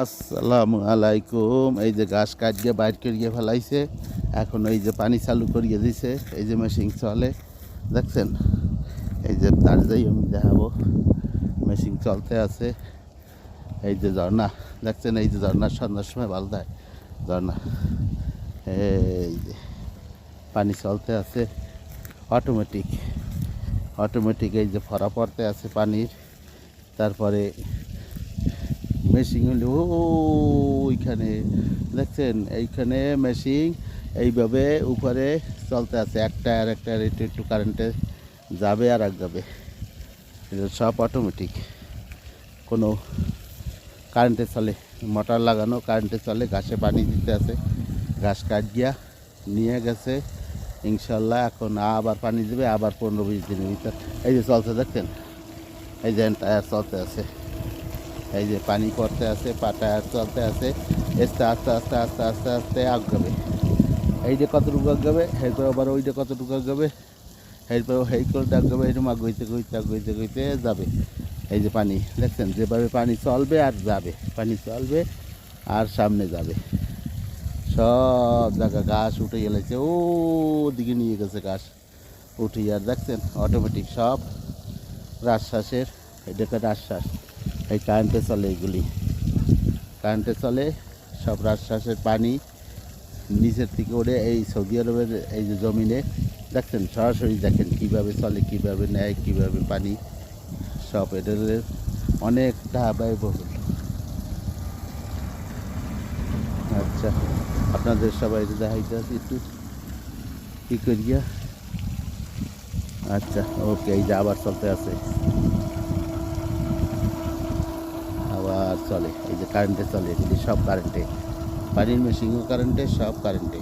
আসসালামু আলাইকুম। এই যে ঘাস কাটিয়ে বাইর করিয়ে ফেলাইছে, এখন এই যে পানি চালু করিয়ে দিছে, এই যে মেশিন চলে দেখছেন। এই যে তার যাই আমি দেখাবো, মেশিন চলতে আছে। এই যে ঝর্ণা দেখছেন, এই যে ঝর্ণা সন্ধ্যার সময় ভালো দেয় ঝর্ণা। এই যে পানি চলতে আছে অটোমেটিক অটোমেটিক। এই যে ফরা পড়তে আছে পানির, তারপরে মেশিন হলে ওইখানে দেখছেন, এইখানে মেশিন এইভাবে উপরে চলতে আছে। একটা আর একটা একটু একটু কারেন্টে যাবে আর এক যাবে, এটা সব অটোমেটিক। কোনো কারেন্টে চলে, মোটর লাগানো, কারেন্টে চলে। ঘাসে পানি দিতে আছে, ঘাস কাটিয়া নিয়ে গেছে ইনশাল্লাহ। এখন আবার পানি দেবে, আবার 15-20 দিনের ভিতর। এই যে চলছে দেখছেন, এই যে টায়ার চলতে আছে, এই যে পানি পড়তে আছে, টায়ার চলতে আছে। আস্তে আস্তে আস্তে আস্তে আস্তে আস্তে আগাবে। এই যে কতটুকু আগাবে, এরপর আবার ওই যে কতটুকু আগাবে, এরপর হেই করে আগাবে, এরকম গইতে গইতে গইতে গইতে যাবে। এই যে পানি দেখছেন, যেভাবে পানি চলবে আর যাবে, পানি চলবে আর সামনে যাবে। সব জায়গা ঘাস উঠে গেলেছে, ও দিকে নিয়ে গেছে ঘাস উঠে। আর দেখছেন অটোমেটিক সব রাজশ্বাসের, এটাকে রাজশ্বাস। এই কারেন্টে চলে, এগুলি কারেন্টে চলে সব। রাজশ্বাসের পানি নিচের থেকে ওঠে এই সৌদি আরবের এই যে জমিনে দেখছেন, সরাসরি দেখেন কীভাবে চলে, কীভাবে নেয়, কীভাবে পানি সব। এটার অনেকটা ব্যয়বহুল। আচ্ছা, আপনাদের সবাই দেখাইতে আছে একটু কী করিয়া। আচ্ছা ওকে, এই যে আবার চলতে আছে, আবার চলে। এই যে কারেন্টে চলে, এগুলি সব কারেন্টে, পানির মেশিনও কারেন্টে, সব কারেন্টে।